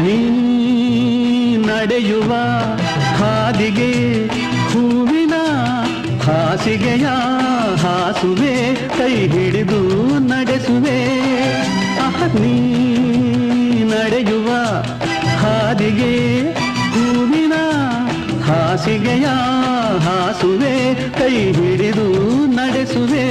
ನೀ ನಡೆಯುವ ಹಾದಿಗೆ ಹೂವಿನ ಹಾಸಿಗೆಯ ಹಾಸುವೆ ಕೈ ಹಿಡಿದು ನಡೆಸುವೆ ನೀ ನಡೆಯುವ ಹಾದಿಗೆ ಹೂವಿನ ಹಾಸಿಗೆಯ ಹಾಸುವೆ ಕೈ ಹಿಡಿದು ನಡೆಸುವೆ